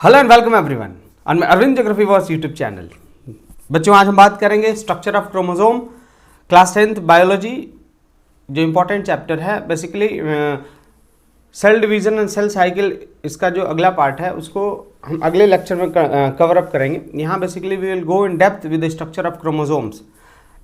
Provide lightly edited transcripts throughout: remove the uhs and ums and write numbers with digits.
Hello and welcome everyone on Arvind geography verse YouTube channel. बच्चों, आज हम बात करेंगे structure of chromosome, class 10th biology, जो इम्पोर्टेंट चैप्टर है। Basically cell division and cell cycle, इसका जो अगला पार्ट है उसको हम अगले लेक्चर में कवर अप करेंगे। यहाँ basically we will go in depth with the structure of chromosomes.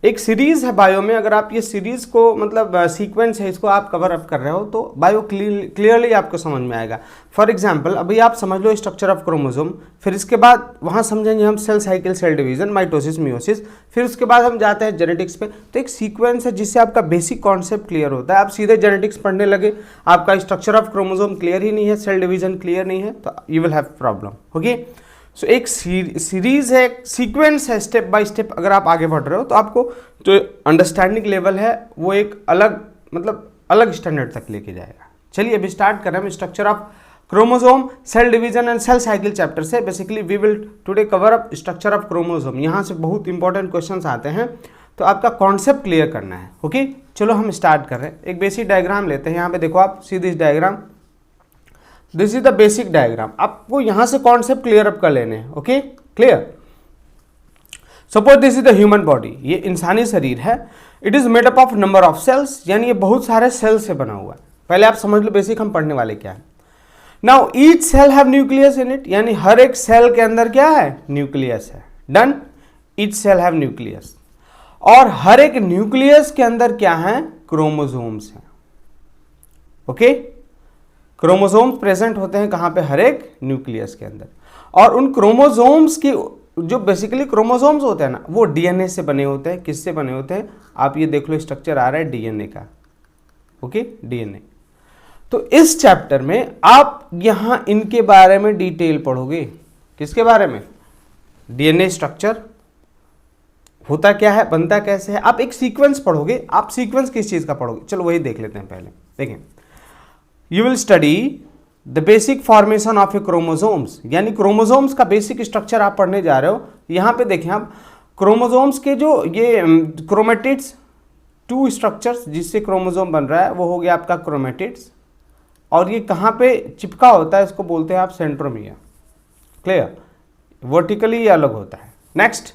एक सीरीज है बायो में, अगर आप ये सीरीज को मतलब सीक्वेंस है इसको आप कवर अप कर रहे हो तो बायो क्लियरली आपको समझ में आएगा। फॉर एग्जांपल अभी आप समझ लो स्ट्रक्चर ऑफ क्रोमोसोम, फिर इसके बाद वहाँ समझेंगे हम cell cycle, cell division, mitosis, meiosis, फिर उसके बाद हम जाते हैं जेनेटिक्स पे। तो एक सीक्वेंस है जिससे आपका बेसिक कॉन्सेप्ट क्लियर होता है। आप सीधे जेनेटिक्स पढ़ने लगे, आपका स्ट्रक्चर ऑफ क्रोमोसोम क्लियर ही नहीं है, सेल डिवीजन क्लियर नहीं है, तो you will have problem. Okay, so एक सीरीज है, एक सीक्वेंस है, स्टेप बाय स्टेप अगर आप आगे बढ़ रहे हो तो आपको जो अंडरस्टैंडिंग लेवल है वो एक अलग मतलब अलग स्टैंडर्ड तक लेके जाएगा। चलिए अभी स्टार्ट कर रहे हैं structure of chromosome, cell division and cell cycle chapter से। Basically we will today cover up structure of chromosome. यहाँ से बहुत इंपॉर्टेंट क्वेश्चंस आते हैं तो आपका कॉन्सेप्ट क्लियर करना है। ओके, चलो हम स्टार्ट कर रहे हैं। एक बेसिक डायग्राम लेते हैं। यहाँ पे देखो आप, see this diagram, this is the basic diagram. आपको यहां से कॉन्सेप्ट क्लियर अप कर लेने हैं। Okay, clear. Suppose this is the human body, ये इंसानी शरीर है। It is made up of number of cells, यानी ये बहुत सारे सेल से बना हुआ है। पहले आप समझ लो बेसिक हम पढ़ने वाले क्या है। Now each cell have nucleus in it, यानी हर एक सेल के अंदर क्या है, न्यूक्लियस है। Done, each cell have nucleus. और हर एक न्यूक्लियस के अंदर क्या है, क्रोमोसोम्स हैं। ओके, क्रोमोसोम्स प्रेजेंट होते हैं कहाँ पे, हर एक न्यूक्लियस के अंदर। और उन क्रोमोसोम्स की जो बेसिकली क्रोमोसोम्स होते हैं ना, वो डीएनए से बने होते हैं। किससे बने होते हैं, आप ये देख लो, स्ट्रक्चर आ रहा है डीएनए का। Okay, DNA. तो इस चैप्टर में आप यहां इनके बारे में डिटेल पढ़ोगे। किसके बारे में, डीएनए स्ट्रक्चर होता क्या है, बनता कैसे है। आप एक सीक्वेंस पढ़ोगे। आप सीक्वेंस किस चीज का पढ़ोगे, चलो वही देख लेते हैं पहले। देखें, you will study the basic formation of A chromosomes, यानी क्रोमोसोम्स का बेसिक स्ट्रक्चर आप पढ़ने जा रहे हो। यहां पे देखें आप, क्रोमोसोम्स के जो ये क्रोमेटिड्स, टू स्ट्रक्चर्स जिससे क्रोमोसोम बन रहा है वो हो गया आपका क्रोमेटिड्स। और ये कहाँ पे चिपका होता है, इसको बोलते हैं आप सेंट्रोमियर। क्लियर, वर्टिकली ये अलग होता है। नेक्स्ट,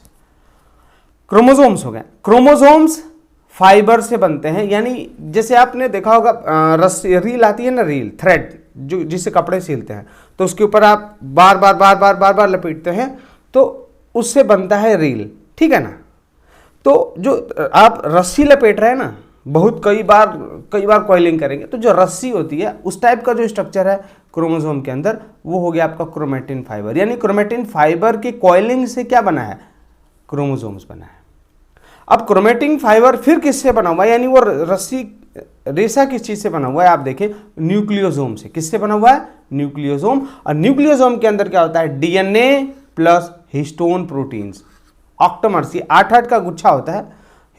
क्रोमोसोम्स हो गए। क्रोमोसोम्स फाइबर से बनते हैं, यानी जैसे आपने देखा होगा रस्सी, रील आती है ना, रील, थ्रेड, जो जिससे कपड़े सिलते हैं, तो उसके ऊपर आप बार बार लपेटते हैं तो उससे बनता है रील। ठीक है ना। तो जो आप रस्सी लपेट रहे हैं ना, बहुत कई बार कॉइलिंग करेंगे तो जो रस्सी होती है उस टाइप का जो स्ट्रक्चर है क्रोमोसोम के अंदर, वो हो गया आपका क्रोमेटिन फाइबर। यानी क्रोमेटिन फाइबर के कॉइलिंग से क्या बना है, क्रोमोसोम्स बना है। अब क्रोमेटिन फाइबर फिर किससे बना हुआ है, यानी वो रस्सी, रेशा किस चीज से बना हुआ है, आप देखें न्यूक्लियोसोम से। किससे बना हुआ है, न्यूक्लियोसोम। और न्यूक्लियोसोम के अंदर क्या होता है, डीएनए प्लस हिस्टोन प्रोटीन्स, ऑक्टोमर्स, ये 8 का गुच्छा होता है।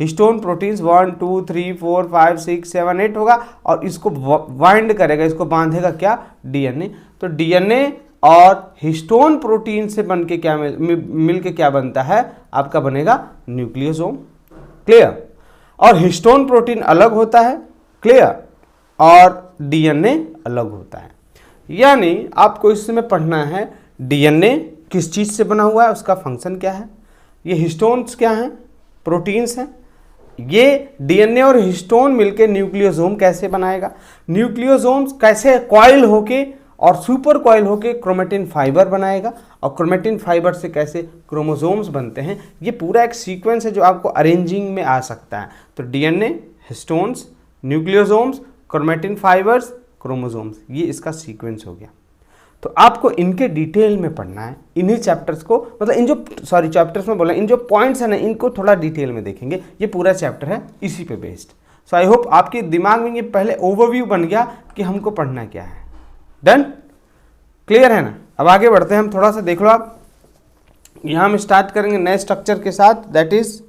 हिस्टोन प्रोटीन्स 1 2 3 4 5 6 7 8 होगा, और इसको वाइंड करेगा, इसको बांधेगा क्या, डीएनए। तो डीएनए और हिस्टोन प्रोटीन से बन के क्या मिल के क्या बनता है, आपका बनेगा न्यूक्लियोसोम। क्लियर। और हिस्टोन प्रोटीन अलग होता है, क्लियर, और डीएनए अलग होता है। यानी आपको इसमें पढ़ना है डीएनए किस चीज से बना हुआ है, उसका फंक्शन क्या है, ये हिस्टोन्स क्या हैं, प्रोटीन्स हैं। ये डीएनए और हिस्टोन मिलके न्यूक्लियोसोम कैसे बनाएगा, न्यूक्लियोसोम्स कैसे कॉइल होके और सुपर कॉइल होके क्रोमेटिन फाइबर बनाएगा, और क्रोमेटिन फाइबर से कैसे क्रोमोसोम्स बनते हैं। ये पूरा एक सीक्वेंस है जो आपको अरेंजिंग में आ सकता है। तो DNA, histones, nucleosomes, chromatin fibres, chromosomes, ये इसका सीक्वेंस हो गया। तो आपको इनके डिटेल में पढ़ना है, इन्हीं चैप्टर्स को, मतलब इन जो चैप्टर्स में बोला, इन जो पॉइंट्स है ना, इनको थोड़ा डिटेल में देखेंगे। ये पूरा चैप्टर है इसी पे बेस्ड। सो आई होप आपके दिमाग में ये पहले ओवरव्यू बन गया कि हमको पढ़ना क्या है। डन, क्लियर है ना। अब आगे बढ़ते हैं हम, थोड़ा सा देख लो आप। यहां हम स्टार्ट करेंगे नए स्ट्रक्चर के साथ, that is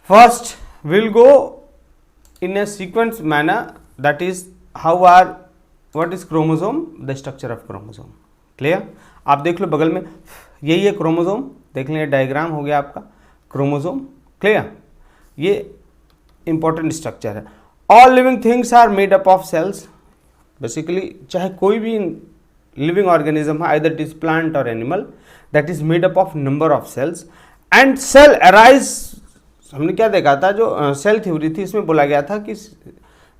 first will go in a sequence manner, that is how or what is chromosome, the structure of chromosome. Clear. आप देख लो बगल में, यही है क्रोमोसोम, देख लें डायग्राम हो गया आपका क्रोमोसोम। क्लियर, ये इंपॉर्टेंट स्ट्रक्चर है। All living things are made up of cells. Basically चाहे कोई भी लिविंग ऑर्गेनिज्म है, आइदर इट इज प्लांट और animal, that is made up of number of cells and cell arise. हमने क्या देखा था, जो सेल थ्योरी थी इसमें बोला गया था कि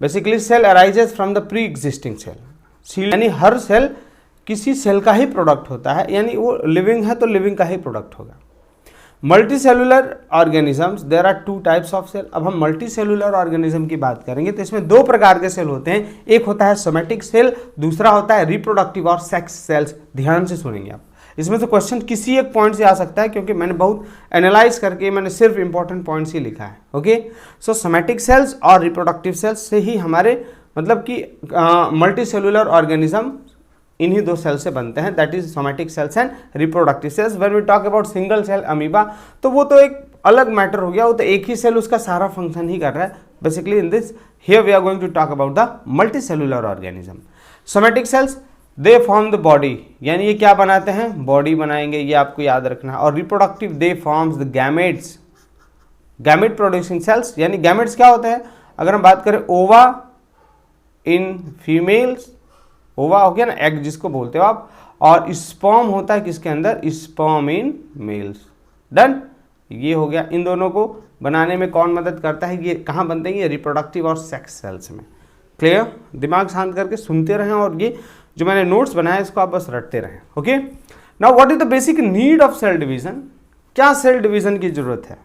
basically cell arises from the pre existing cell, यानी हर सेल किसी सेल का ही प्रोडक्ट होता है, यानी वो लिविंग है तो लिविंग का ही प्रोडक्ट होगा। Multi cellular organisms, there are two types of cell. अब हम मल्टी सेलुलर ऑर्गेनिज्म की बात करेंगे तो इसमें दो प्रकार के सेल होते हैं, एक होता है सोमेटिक सेल, दूसरा होता है रिप्रोडक्टिव और सेक्स सेल्स। ध्यान से सुनेंगे आप, इसमें से क्वेश्चन किसी एक पॉइंट से आ सकता है, क्योंकि मैंने बहुत एनालाइज करके मैंने सिर्फ इंपॉर्टेंट पॉइंट्स ही लिखा है। ओके, सो सोमेटिक सेल्स और रिप्रोडक्टिव सेल्स से ही हमारे मतलब कि मल्टी सेलुलर ऑर्गेनिज्म इन्हीं दो सेल से बनते हैं, that is somatic cells and reproductive cells. When we talk about single cell amoeba, तो वो तो एक अलग मैटर हो गया, वो तो एक ही सेल उसका सारा फंक्शन ही कर रहा है। Basically in this here we are going to talk about the multi cellular organism. Somatic cells they form the body, यानी ये क्या बनाते हैं, बॉडी बनाएंगे, ये आपको याद रखना है। और reproductive they forms the gametes, gamete producing sales, यानी गैमेट्स क्या होते हैं, अगर हम बात करें ओवा इन फीमेल्स, ओवा हो गया ना एग जिसको बोलते हो आप, और स्पर्म होता है किसके अंदर, स्पर्म इन मेल्स। डन, ये हो गया। इन दोनों को बनाने में कौन मदद करता है, ये कहाँ बनते हैं, ये रिप्रोडक्टिव और सेक्स सेल्स में। क्लियर, दिमाग शांत करके सुनते रहें और ये जो मैंने नोट्स बनाया इसको आप बस रटते रहें। Okay, now what is the basic need of cell division, क्या सेल डिवीजन की जरूरत है,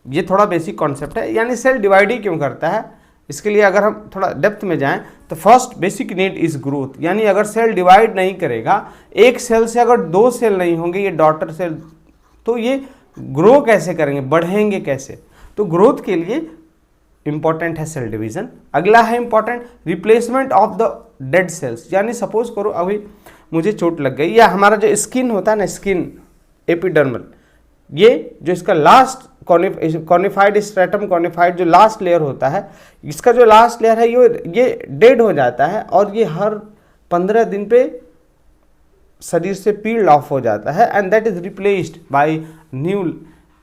ये थोड़ा बेसिक कॉन्सेप्ट है, यानी सेल डिवाइड ही क्यों करता है। इसके लिए अगर हम थोड़ा डेप्थ में जाएं तो first basic need is growth, यानी अगर सेल डिवाइड नहीं करेगा, एक सेल से अगर दो सेल नहीं होंगे, ये डॉटर सेल, तो ये ग्रो कैसे करेंगे, बढ़ेंगे कैसे। तो ग्रोथ के लिए इंपॉर्टेंट है सेल डिवीजन। अगला है important replacement of the dead cells, यानी सपोज करो अभी मुझे चोट लग गई, या हमारा जो स्किन होता है ना, स्किन एपिडर्मल, ये जो इसका लास्ट कॉनिफाइड स्ट्रेटम कॉनिफाइड जो लास्ट लेयर होता है, इसका जो लास्ट लेयर है ये डेड हो जाता है और ये हर 15 दिन पे शरीर से पील्ड ऑफ हो जाता है, and that is replaced by new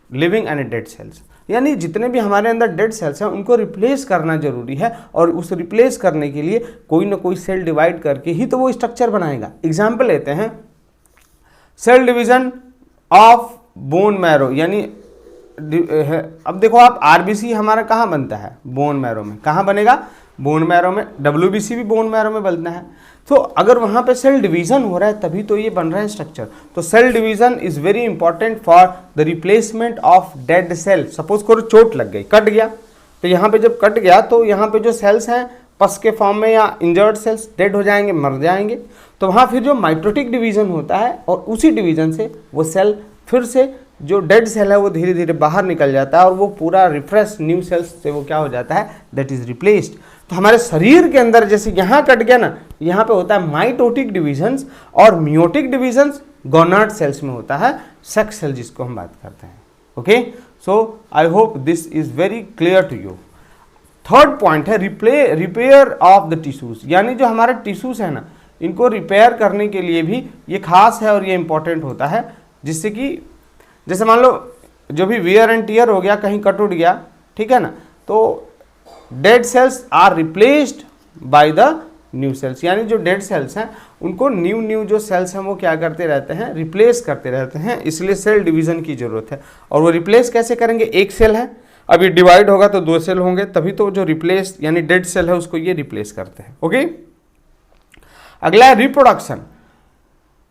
living and dead cells. यानी जितने भी हमारे अंदर डेड सेल्स हैं उनको रिप्लेस करना जरूरी है, और उस रिप्लेस करने के लिए कोई ना कोई सेल डिवाइड करके ही तो वो स्ट्रक्चर बनाएगा। एग्जाम्पल लेते हैं, cell division of bone marrow, यानी अब देखो आप आरबीसी हमारा कहाँ बनता है, बोन मैरो में। कहाँ बनेगा, बोन मैरो में। डब्ल्यूबीसी भी बोन मैरो में बनता है। तो अगर वहाँ पे सेल डिवीजन हो रहा है तभी तो ये बन रहा है स्ट्रक्चर। तो cell division is very important for the replacement of dead cell. Suppose करो चोट लग गई, कट गया, तो यहाँ पे जब कट गया तो यहाँ पे जो सेल्स हैं पस के फॉर्म में या इंजर्ड सेल्स डेड हो जाएंगे, मर जाएंगे। तो वहाँ फिर जो माइटोटिक डिवीजन होता है और उसी डिवीजन से वो सेल फिर से जो डेड सेल है वो धीरे धीरे बाहर निकल जाता है और वो पूरा रिफ्रेश न्यू सेल्स से वो क्या हो जाता है, दैट इज रिप्लेस्ड। तो हमारे शरीर के अंदर जैसे यहाँ कट गया ना, यहाँ पे होता है माइटोटिक डिविजन्स, और मियोटिक डिविजन्स गोनाड सेल्स में होता है, सेक्स सेल जिसको हम बात करते हैं। Okay, so I hope this is very clear to you. Third point है रिपेयर ऑफ द टिश्यूज, यानी जो हमारे टिश्यूज है ना, इनको रिपेयर करने के लिए भी ये खास है और ये इंपॉर्टेंट होता है, जिससे कि जैसे मान लो जो भी वियर एंड टीयर हो गया, कहीं कट उठ गया, ठीक है ना, तो dead cells are replaced by the new cells, यानी जो डेड सेल्स हैं उनको न्यू जो सेल्स हैं वो क्या करते रहते हैं, रिप्लेस करते रहते हैं। इसलिए सेल डिवीजन की जरूरत है। और वो रिप्लेस कैसे करेंगे, एक सेल है, अभी डिवाइड होगा तो दो सेल होंगे, तभी तो जो रिप्लेस यानी डेड सेल है उसको ये रिप्लेस करते हैं। ओके, अगला है reproduction.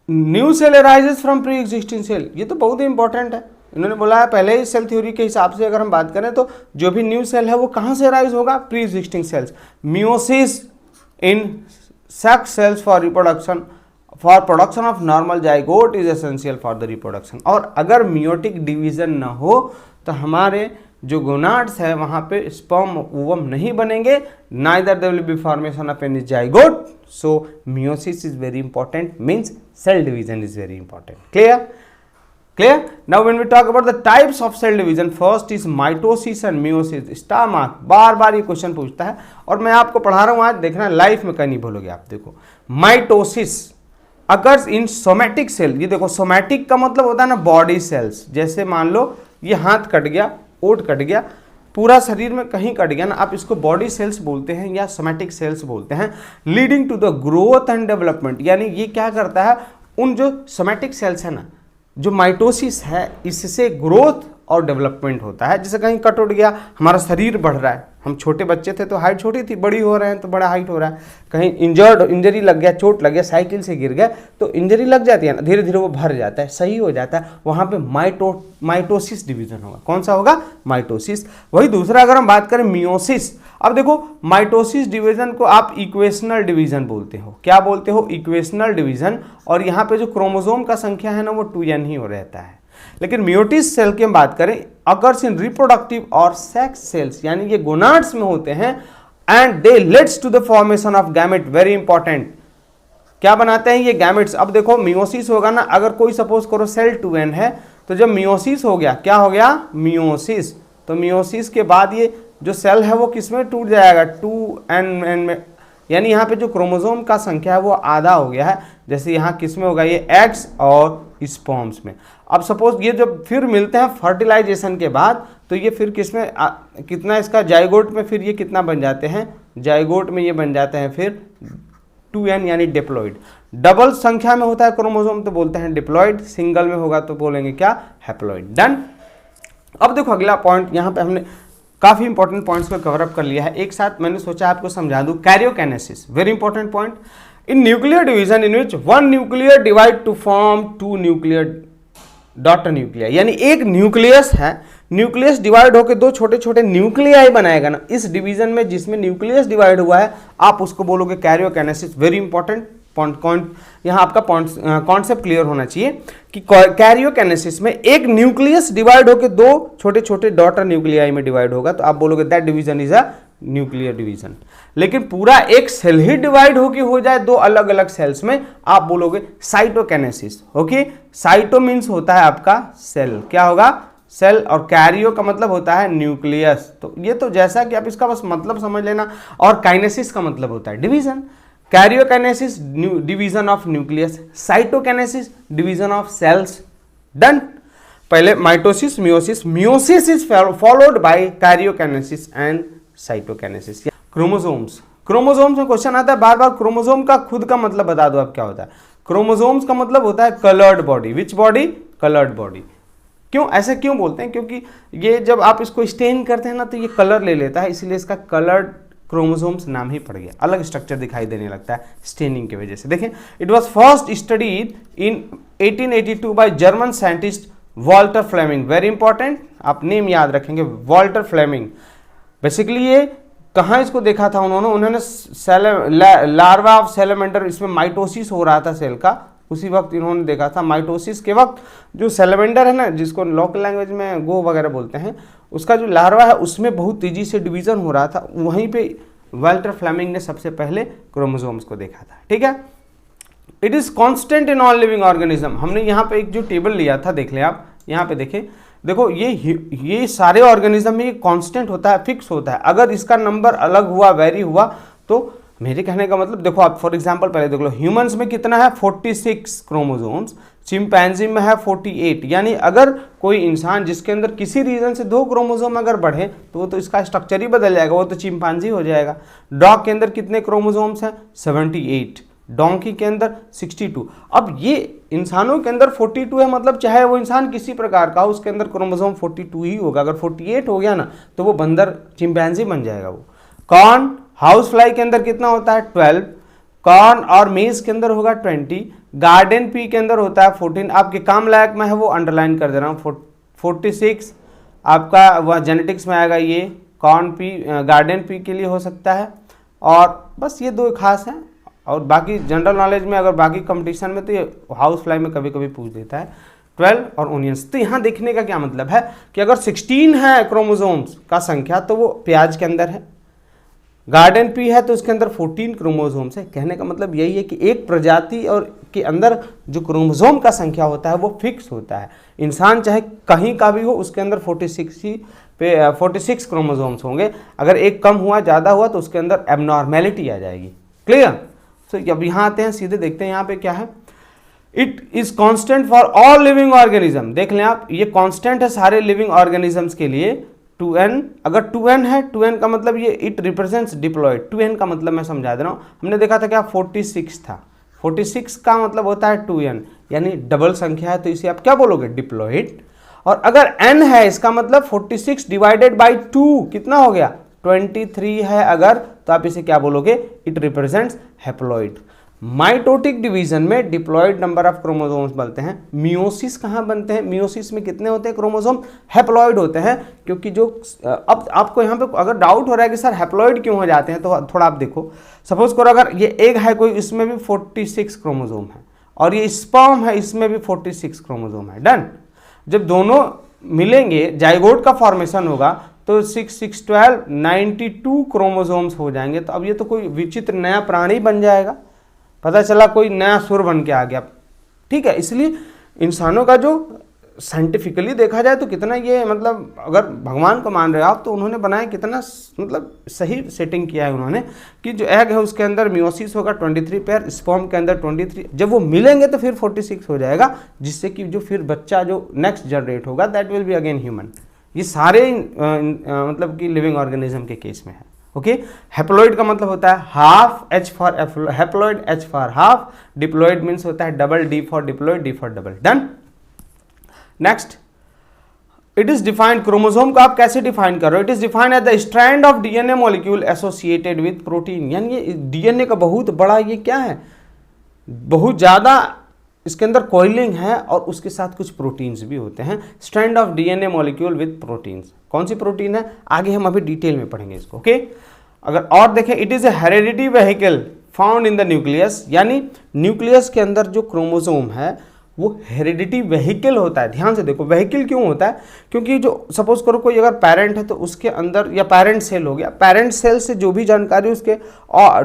New cell arises from pre existing cell, ये तो बहुत ही इंपॉर्टेंट है। इन्होंने बोला है पहले ही सेल थ्योरी के हिसाब से अगर हम बात करें तो जो भी न्यू सेल है वो कहाँ से अराइज होगा, pre existing cells. Meiosis in sex cells for reproduction, for production of normal zygote is essential for the reproduction. और अगर मियोटिक डिवीजन न हो तो हमारे जो गोनाड्स है वहाँ पे स्पर्म ओवम नहीं बनेंगे, neither there will be formation of any zygote. So meiosis is very important, means cell division is very important. Clear? Now when we talk about the types of cell division, first is mitosis and meiosis. Star mark बार बार ये question पूछता है और मैं आपको पढ़ा रहा हूँ आज, देखना लाइफ में कहीं नहीं भूलोगे आप। देखो माइटोसिस अगर इन सोमेटिक सेल, ये देखो सोमेटिक का मतलब होता है ना बॉडी सेल्स। जैसे मान लो ये हाथ कट गया, ओट कट गया, पूरा शरीर में कहीं कट गया ना, आप इसको बॉडी सेल्स बोलते हैं या सोमैटिक सेल्स बोलते हैं, leading to the growth and development. यानी ये क्या करता है, उन जो सोमैटिक सेल्स है ना, जो माइटोसिस है, इससे ग्रोथ और डेवलपमेंट होता है। जैसे कहीं कट उठ गया, हमारा शरीर बढ़ रहा है, हम छोटे बच्चे थे तो हाइट छोटी थी, बड़ी हो रहे हैं तो बड़ा हाइट हो रहा है। कहीं इंजरी लग गया, चोट लग गया, साइकिल से गिर गया तो इंजरी लग जाती है ना, धीरे धीरे वो भर जाता है, सही हो जाता है, वहाँ पे माइटोसिस डिवीजन होगा। कौन सा होगा? माइटोसिस। वही दूसरा अगर हम बात करें मियोसिस, अब देखो माइटोसिस डिवीजन को आप इक्वेशनल डिवीजन बोलते हो। क्या बोलते हो? Equational division. और यहाँ पे जो क्रोमोसोम का संख्या है ना वो 2n ही हो रहता है। लेकिन मियोटिस सेल की हम बात करें, अकर्स इन रिप्रोडक्टिव और सेक्स सेल्स, यानी ये गोनाड्स में होते हैं, and they leads to the formation of gamete. Very important, क्या बनाते हैं ये गैमेट्स। अब देखो मियोसिस होगा ना, अगर कोई सपोज करो सेल 2n है, तो जब मियोसिस हो गया, क्या हो गया? मियोसिस। तो मियोसिस के बाद ये जो सेल है वो किस में टूट जाएगा? 2n में, यानी यहाँ पे जो क्रोमोसोम का संख्या है वो आधा हो गया है। जैसे यहाँ किस में होगा? ये एग्स और स्पर्म्स में। अब सपोज ये जब फिर मिलते हैं फर्टिलाइजेशन के बाद, तो ये फिर किस में कितना इसका जाइगोट में फिर ये कितना बन जाते हैं? जाइगोट में ये बन जाते हैं फिर 2n, यानी डिप्लॉइड। डबल संख्या में होता है क्रोमोसोम तो बोलते हैं डिप्लॉइड, सिंगल में होगा तो बोलेंगे क्या? हैप्लॉइड। डन। अब देखो अगला पॉइंट, यहाँ पे हमने काफी इंपॉर्टेंट पॉइंट्स को कवर अप कर लिया है एक साथ। मैंने सोचा आपको समझा दूं। Karyokinesis, very important point. In nuclear division in which one nuclear divide two form 2 nuclear daughter nuclear, यानी एक न्यूक्लियस है, न्यूक्लियस डिवाइड होकर 2 छोटे छोटे न्यूक्लियाई बनाएगा ना, इस डिवीजन में जिसमें न्यूक्लियस डिवाइड हुआ है आप उसको बोलोगे कैरियोकाइनेसिस। वेरी इंपॉर्टेंट पॉइंट, यहाँ आपका कॉन्सेप्ट क्लियर होना चाहिए कि कैरियोकाइनेसिस में एक न्यूक्लियस डिवाइड होकर 2 छोटे छोटे डॉटर न्यूक्लियाई में डिवाइड होगा, तो आप बोलोगे that division is a nuclear division. लेकिन पूरा एक सेल ही डिवाइड होके हो जाए 2 अलग अलग सेल्स में, आप बोलोगे साइटोकाइनेसिस। ओके, साइटो मीन्स होता है आपका सेल, क्या होगा? सेल, और कैरियो का मतलब होता है न्यूक्लियस। तो ये तो जैसा कि आप इसका बस मतलब समझ लेना। और काइनेसिस का मतलब होता है division. Karyokinesis division of nucleus, cytokinesis division of cells. Done. पहले mitosis, meiosis, meiosis is followed by karyokinesis and cytokinesis. Chromosomes, chromosomes में क्वेश्चन आता है बार बार, क्रोमोसोम का खुद का मतलब बता दो आप क्या होता है। क्रोमोसोम्स का मतलब होता है coloured body. Which body? Coloured body. क्यों ऐसे क्यों बोलते हैं? क्योंकि ये जब आप इसको स्टेन करते हैं ना तो ये कलर ले लेता है, इसलिए इसका कलर्ड क्रोमोसोम्स नाम ही पड़ गया, अलग स्ट्रक्चर दिखाई देने लगता है स्टेनिंग की वजह से। देखें, it was first studied in 1882 by German scientist Walter Flemming. Very important, आप नेम याद रखेंगे, वॉल्टर फ्लेमिंग। बेसिकली ये कहाँ इसको देखा था उन्होंने लार्वा ऑफ सैलमेंडर, इसमें माइटोसिस हो रहा था सेल का, उसी वक्त इन्होंने देखा था। माइटोसिस के वक्त जो सैलमेंडर है ना, जिसको लोकल लैंग्वेज में गो वगैरह बोलते हैं, उसका जो लार्वा है उसमें बहुत तेजी से डिवीजन हो रहा था, वहीं पे वॉल्टर फ्लेमिंग ने सबसे पहले क्रोमोसोम्स को देखा था। ठीक है, it is constant in all living organism. हमने यहाँ पे एक जो टेबल लिया था, देख लें आप, यहाँ पे देखें, देखो ये सारे ऑर्गेनिज्म में ये कांस्टेंट होता है, फिक्स होता है। अगर इसका नंबर अलग हुआ, वेरी हुआ, तो मेरे कहने का मतलब, देखो आप फॉर एग्जांपल पहले देख लो, ह्यूमंस में कितना है? 46 क्रोमोसोम्स, चिंपैंजी में है 48। यानी अगर कोई इंसान जिसके अंदर किसी रीजन से 2 क्रोमोसोम अगर बढ़े तो वो तो इसका स्ट्रक्चर ही बदल जाएगा, वो तो चिंपैंजी हो जाएगा। डॉग के अंदर कितने क्रोमोसोम्स हैं? 78। डोंकी के अंदर 62। अब ये इंसानों के अंदर 42 है, मतलब चाहे वो इंसान किसी प्रकार का हो, उसके अंदर क्रोमोसोम 42 ही होगा। अगर 48 हो गया ना तो वो बंदर चिंपैंजी बन जाएगा वो। कॉर्न, हाउस फ्लाई के अंदर कितना होता है? 12। कॉर्न और मेज के अंदर होगा 20। गार्डन पी के अंदर होता है 14। आपके काम लायक में है वो अंडरलाइन कर दे रहा हूँ, 46 आपका वह जेनेटिक्स में आएगा। ये कॉर्न पी, गार्डन पी के लिए हो सकता है। और बस ये 2 खास हैं, और बाकी जनरल नॉलेज में अगर बाकी कंपटीशन में तो ये हाउस फ्लाई में कभी कभी पूछ देता है। 12 और ओनियंस। तो यहाँ देखने का क्या मतलब है कि अगर 16 है क्रोमोसोम्स का संख्या तो वो प्याज के अंदर है। गार्डन पी है तो उसके अंदर 14 क्रोमोसोम्स है। कहने का मतलब यही है कि एक प्रजाति और के अंदर जो क्रोमोसोम का संख्या होता है वो फिक्स होता है। इंसान चाहे कहीं का भी हो, उसके अंदर 46 क्रोमोसोम्स होंगे। अगर एक कम हुआ, ज़्यादा हुआ तो उसके अंदर एबनॉर्मेलिटी आ जाएगी। क्लियर? तो अब यहाँ आते हैं, सीधे देखते हैं यहाँ पे क्या है। It is constant for all living organism. देख लें आप, ये कांस्टेंट है सारे लिविंग ऑर्गेनिजम्स के लिए, 2n, अगर 2n है, 2n का मतलब ये इट रिप्रेजेंट्स डिप्लॉयड। 2n का मतलब मैं समझा दे रहा हूँ, हमने देखा था क्या 46 था, 46 का मतलब होता है 2n, यानी डबल संख्या है, तो इसे आप क्या बोलोगे, डिप्लॉयड। और अगर n है, इसका मतलब 46 डिवाइडेड बाई 2 कितना हो गया, 23 है अगर, तो आप इसे क्या बोलोगे, it represents haploid. Mitotic division में डिप्लॉयड नंबर ऑफ क्रोमोसोम्स बनते हैं। मियोसिस कहाँ बनते हैं, मियोसिस में कितने होते हैं क्रोमोसोम, हैप्लॉइड होते हैं, क्योंकि जो अब आपको यहाँ पे अगर डाउट हो रहा है कि सर हैप्लॉइड क्यों हो जाते हैं, तो थोड़ा आप देखो, सपोज करो अगर ये एग है कोई, इसमें भी 46 क्रोमोसोम है, और ये स्पर्म है, इसमें भी 46 क्रोमोसोम है, डन। जब दोनों मिलेंगे, जाइगोट का फॉर्मेशन होगा, तो 6 6 12 92 क्रोमोसोम्स हो जाएंगे। तो अब ये तो कोई विचित्र नया प्राणी बन जाएगा, पता चला कोई नया सुर बन के आ गया, ठीक है। इसलिए इंसानों का जो साइंटिफिकली देखा जाए तो कितना ये मतलब, अगर भगवान को मान रहे हो आप, तो उन्होंने बनाया कितना मतलब सही सेटिंग किया है उन्होंने, कि जो एग है उसके अंदर मियोसिस होगा 23 पेयर, स्पर्म के अंदर 23, जब वो मिलेंगे तो फिर 46 हो जाएगा, जिससे कि जो फिर बच्चा जो नेक्स्ट जनरेट होगा that will be again human. ये सारे मतलब कि लिविंग ऑर्गेनिज्म के केस में है, ओके। हैप्लॉइड का मतलब होता है half, H for haploid, H for half, diploid means होता है double, D for diploid, D for double, done. Next, it is defined, chromosome को आप कैसे डिफाइन कर रहे हो, it is defined as the strand of DNA molecule associated with protein. यानी ये डीएनए का बहुत बड़ा ये क्या है, बहुत ज्यादा इसके अंदर कॉइलिंग है, और उसके साथ कुछ प्रोटीन्स भी होते हैं। Strand of DNA molecule with proteins, कौन सी प्रोटीन है आगे हम अभी डिटेल में पढ़ेंगे इसको, ओके। अगर और देखें, it is a heredity vehicle found in the nucleus, यानी न्यूक्लियस के अंदर जो क्रोमोसोम है वो हेरिडिटी वेहिकल होता है। ध्यान से देखो, वेहिकल क्यों होता है, क्योंकि जो सपोज करो कोई अगर पेरेंट है, तो उसके अंदर, या पेरेंट सेल हो गया, पेरेंट सेल से जो भी जानकारी उसके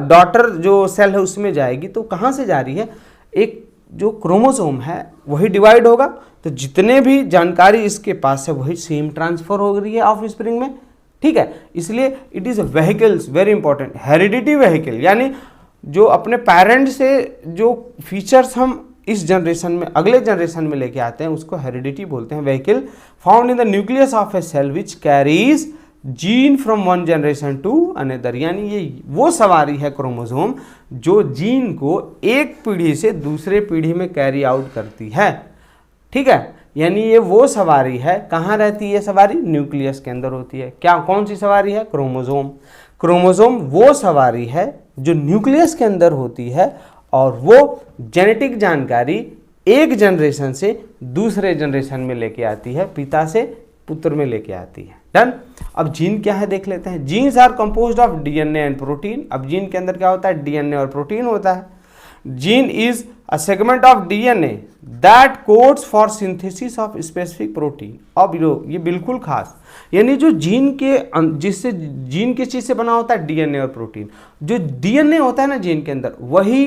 डॉटर जो सेल है उसमें जाएगी, तो कहाँ से जा रही है, एक जो क्रोमोसोम है वही डिवाइड होगा, तो जितने भी जानकारी इसके पास है वही सेम ट्रांसफर हो रही है ऑफ स्प्रिंग में, ठीक है। इसलिए it is vehicles, very important, heredity vehicle, यानी जो अपने पेरेंट से जो फीचर्स हम इस जनरेशन में, अगले जनरेशन में लेके आते हैं, उसको हेरिडिटी बोलते हैं। Vehicle found in the nucleus of a cell which carries gene from one generation to another, यानी ये वो सवारी है क्रोमोसोम जो जीन को एक पीढ़ी से दूसरे पीढ़ी में कैरी आउट करती है, ठीक है। यानी ये वो सवारी है, कहाँ रहती है सवारी, न्यूक्लियस के अंदर होती है। क्या, कौन सी सवारी है, क्रोमोसोम। क्रोमोसोम वो सवारी है जो न्यूक्लियस के अंदर होती है, और वो जेनेटिक जानकारी एक जनरेशन से दूसरे जनरेशन में लेके आती है, पिता से पुत्र में लेके आती है, डन। अब जीन क्या है देख लेते हैं। Genes are composed of DNA and protein. अब जीन के अंदर क्या होता है, डीएनए और प्रोटीन होता है। Gene is a segment of DNA that codes for synthesis of specific protein. अब ये बिल्कुल खास, यानी जो जीन के, जिससे जीन किस चीज से बना होता है, डीएनए और प्रोटीन। जो डीएनए होता है ना जीन के अंदर, वही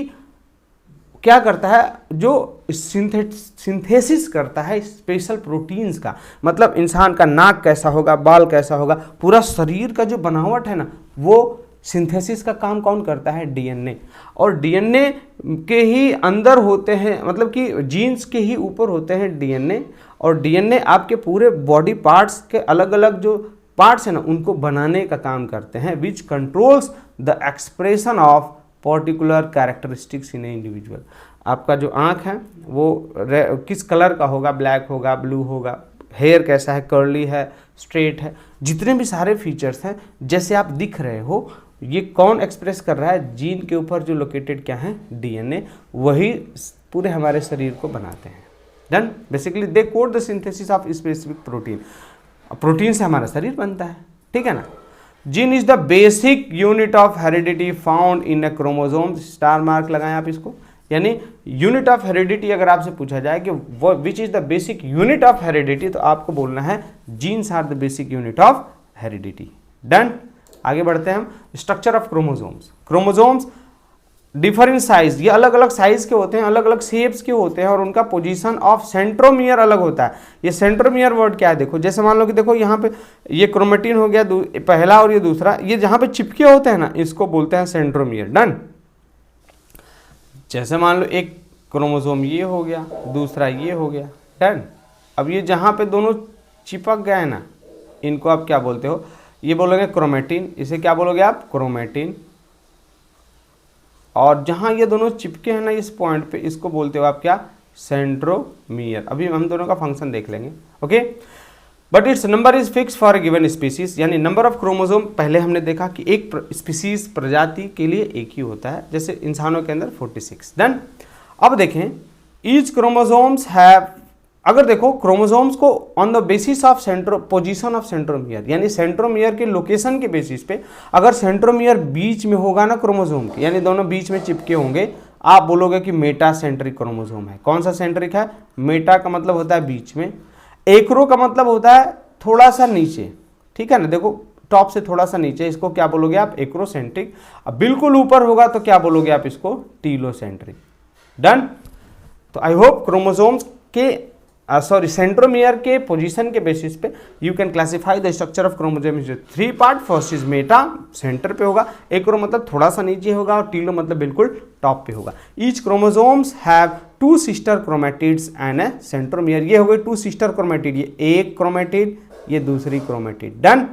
क्या करता है, जो सिंथेसिस करता है स्पेशल प्रोटीन्स का। मतलब इंसान का नाक कैसा होगा, बाल कैसा होगा, पूरा शरीर का जो बनावट है ना, वो सिंथेसिस का काम कौन करता है, डीएनए। और डीएनए के ही अंदर होते हैं, मतलब कि जीन्स के ही ऊपर होते हैं डीएनए, और डीएनए आपके पूरे बॉडी पार्ट्स के अलग अलग जो पार्ट्स हैं ना, उनको बनाने का काम करते हैं, विच controls the expression of particular characteristics in A individual. आपका जो आँख है वो किस कलर का होगा, ब्लैक होगा, ब्लू होगा, हेयर कैसा है, कर्ली है, स्ट्रेट है, जितने भी सारे फीचर्स हैं जैसे आप दिख रहे हो, ये कौन एक्सप्रेस कर रहा है, जीन के ऊपर जो लोकेटेड क्या है, डीएनए, वही पूरे हमारे शरीर को बनाते हैं, done. Basically they code the synthesis of specific protein. Protein से हमारा शरीर बनता है, ठीक है ना। Gene is the basic unit of heredity found in a chromosome, star mark लगाएं आप इसको। यानी यूनिट ऑफ हेरिडिटी अगर आपसे पूछा जाए कि वो which is the basic unit of heredity, तो आपको बोलना है genes are the basic unit of heredity, done. आगे बढ़ते हैं हम। Structure of chromosomes. Chromosomes differ in size, ये अलग अलग साइज के होते हैं, अलग अलग शेप्स के होते हैं, और उनका पोजीशन ऑफ सेंट्रोमियर अलग होता है। ये सेंट्रोमियर वर्ड क्या है, देखो जैसे मान लो कि देखो यहाँ पे ये क्रोमेटिन हो गया पहला और ये दूसरा, ये जहाँ पे चिपके होते हैं ना, इसको बोलते हैं सेंट्रोमियर, डन। जैसे मान लो एक क्रोमोसोम ये हो गया, दूसरा ये हो गया, डन। अब ये जहाँ पे दोनों चिपक गए ना, इनको आप क्या बोलते हो, ये बोलोगे क्रोमेटिन, इसे क्या बोलोगे आप, क्रोमेटिन। और जहां ये दोनों चिपके हैं ना इस पॉइंट पे, इसको बोलते हो आप क्या, सेंट्रोमियर। अभी हम दोनों का फंक्शन देख लेंगे, okay. But it's number is fix for given species, यानी नंबर ऑफ क्रोमोसोम पहले हमने देखा कि एक स्पीसीज प्रजाति के लिए एक ही होता है, जैसे इंसानों के अंदर 46। देन अब देखें ईच क्रोमोसोम्स हैव, अगर देखो क्रोमोसोम्स को on the basis of position of centromere, यानी सेंट्रोमियर के लोकेशन के बेसिस पे, अगर सेंट्रोमियर बीच में होगा ना क्रोमोसोम के, यानी दोनों बीच में चिपके होंगे, आप बोलोगे कि मेटासेंट्रिक क्रोमोसोम है। कौन सा सेंट्रिक है, मेटा का मतलब होता है बीच में, एक्रो का मतलब होता है थोड़ा सा नीचे, ठीक है ना, देखो टॉप से थोड़ा सा नीचे, इसको क्या बोलोगे आप, एक्रोसेंट्रिक। अब बिल्कुल ऊपर होगा तो क्या बोलोगे आप इसको, टीलोसेंट्रिक। डन। तो आई होप क्रोमोसोम्स के सेंट्रोमियर के पोजीशन के बेसिस पे you can classify the structure of chromosome is 3 part. First is Meta, centre पे होगा, एक्रो मतलब थोड़ा सा नीचे होगा, और टीलो मतलब बिल्कुल टॉप पे होगा। Each chromosomes have 2 sister chromatids and A centromere. ये हो गए 2 सिस्टर क्रोमेटिड, ये एक क्रोमेटिड, ये दूसरी क्रोमेटिड। डन।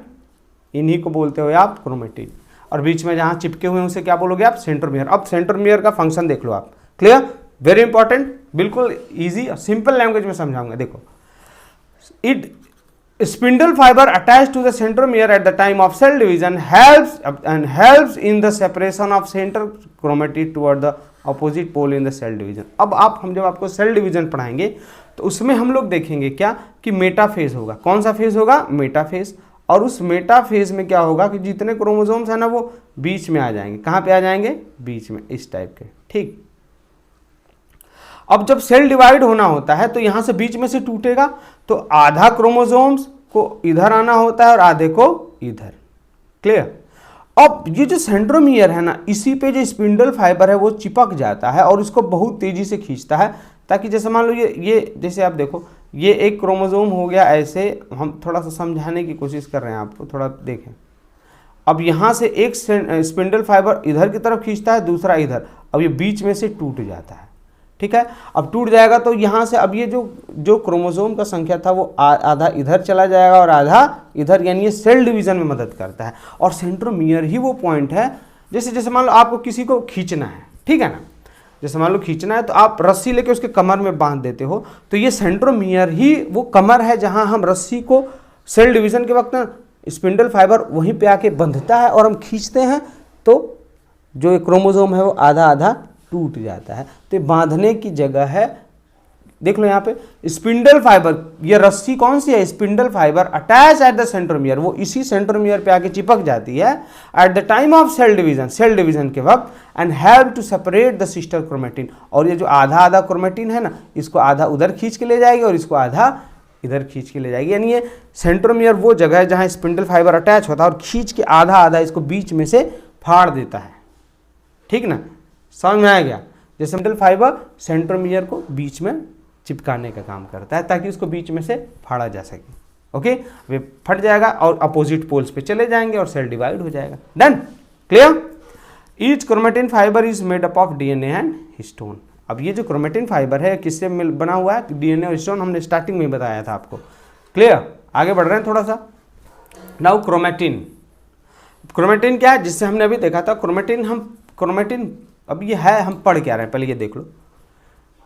इन्हीं को बोलते हो आप क्रोमेटिड, और बीच में जहां चिपके हुए हैं उसे क्या बोलोगे आप, सेंट्रोमियर। अब सेंट्रोमियर का फंक्शन देख लो आप, क्लियर, वेरी इंपॉर्टेंट, बिल्कुल इजी और सिंपल लैंग्वेज में समझाऊंगा। देखो, it spindle fibre attach to the centromere at the time of cell division helps in the separation of centre chromatid toward the opposite pole in the cell division. अब हम जब आपको cell division पढ़ाएंगे तो उसमें हम लोग देखेंगे क्या कि मेटाफेज होगा। कौन सा फेज होगा, मेटाफेज। और उस मेटाफेज में क्या होगा कि जितने क्रोमोसोम्स है ना वो बीच में आ जाएंगे। कहाँ पे आ जाएंगे, बीच में, इस टाइप के, ठीक। अब जब सेल डिवाइड होना होता है तो यहां से बीच में से टूटेगा, तो आधा क्रोमोसोम्स को इधर आना होता है और आधे को इधर, क्लियर। अब ये जो सेंट्रोमियर है ना, इसी पे जो स्पिंडल फाइबर है वो चिपक जाता है और इसको बहुत तेजी से खींचता है, ताकि जैसे मान लो ये जैसे आप देखो, ये एक क्रोमोसोम हो गया ऐसे, हम थोड़ा सा समझाने की कोशिश कर रहे हैं आपको, थोड़ा देखें। अब यहाँ से एक स्पिंडल फाइबर इधर की तरफ खींचता है, दूसरा इधर, अब ये बीच में से टूट जाता है, ठीक है। अब टूट जाएगा तो यहाँ से अब ये जो क्रोमोसोम का संख्या था वो आधा इधर चला जाएगा और आधा इधर, यानी ये सेल डिवीजन में मदद करता है। और सेंट्रोमियर ही वो पॉइंट है, जैसे मान लो आपको किसी को खींचना है, ठीक है ना, जैसे मान लो खींचना है तो आप रस्सी लेके उसके कमर में बांध देते हो, तो ये सेंट्रोमियर ही वो कमर है जहाँ हम रस्सी को सेल डिवीजन के वक्त स्पिंडल फाइबर वहीं पे आके बंधता है और हम खींचते हैं, तो जो क्रोमोसोम है वो आधा आधा टूट जाता है। तो ये बांधने की जगह है, देख लो यहाँ पे स्पिंडल फाइबर, ये रस्सी कौन सी है, spindle fibre attach at the centromere, वो इसी सेंट्रोमियर पे आके चिपक जाती है at the time of cell division के वक्त, and help to separate the sister chromatin. और ये जो आधा आधा क्रोमेटिन है ना, इसको आधा उधर खींच के ले जाएगी और इसको आधा इधर खींच के ले जाएगी। यानी ये सेंट्रोमियर वो जगह है जहाँ स्पिंडल फाइबर अटैच होता है और खींच के आधा आधा इसको बीच में से फाड़ देता है, ठीक ना, समझ में आ गया। जैसे स्पिंडल फाइबर सेंट्रोमियर को बीच में चिपकाने का काम करता है ताकि उसको बीच में से फाड़ा जा सके, ओके। वे फट जाएगा और अपोजिट पोल्स पे चले जाएंगे और सेल डिवाइड हो जाएगा। Done, clear. Each chromatin fibre is made up of DNA and histone. अब ये जो क्रोमेटिन फाइबर है किससे बना हुआ है, डीएनए और हिस्टोन, हमने स्टार्टिंग में बताया था आपको, क्लियर। आगे बढ़ रहे हैं थोड़ा सा। नाउ क्रोमेटिन क्या है, जिससे हमने अभी देखा था क्रोमेटिन अब ये है, हम पढ़ क्या रहे हैं पहले ये देख लो।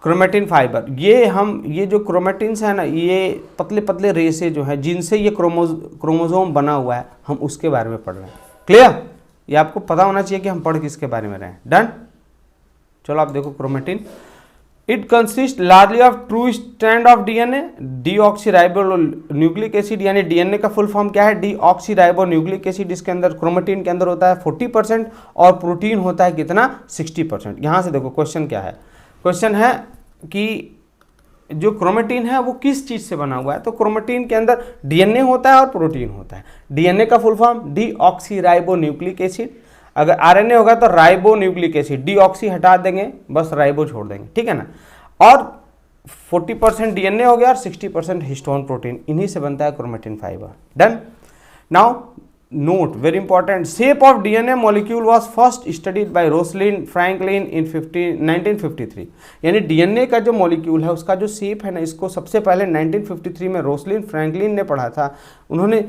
क्रोमेटिन फाइबर, ये जो क्रोमेटिन्स है ना, ये पतले पतले रेसे जो है जिनसे ये क्रोमोसोम बना हुआ है, हम उसके बारे में पढ़ रहे हैं, क्लियर। ये आपको पता होना चाहिए कि हम पढ़ किसके बारे में रहे हैं। डन। चलो आप देखो chromatin, it consist largely of true strand of DNA, deoxyribo nucleic acid, यानी डीएनए का फुल फॉर्म क्या है, डीऑक्सीराइबो न्यूक्लिक एसिड। इसके अंदर क्रोमेटिन के अंदर होता है 40% और प्रोटीन होता है कितना, 60%। यहाँ से देखो क्वेश्चन क्या है, क्वेश्चन है कि जो क्रोमेटिन है वो किस चीज से बना हुआ है, तो क्रोमेटिन के अंदर डीएनए होता है और प्रोटीन होता है। डीएनए का full form deoxyribo nucleic acid, अगर आरएनए होगा तो राइबो न्यूक्लिक एसिड, डीऑक्सी हटा देंगे, बस राइबो छोड़ देंगे, ठीक है ना। और 40% डीएनए हो गया और 60% हिस्टोन प्रोटीन, इन्हीं से बनता है chromatin fibre. Done. Now note, very important, shape of DNA molecule was first studied by Rosalind Franklin in 1953। यानी डीएनए का जो मॉलिक्यूल है उसका जो शेप है ना, इसको सबसे पहले 1953 में रोसलिन फ्रैंकलिन ने पढ़ा था। उन्होंने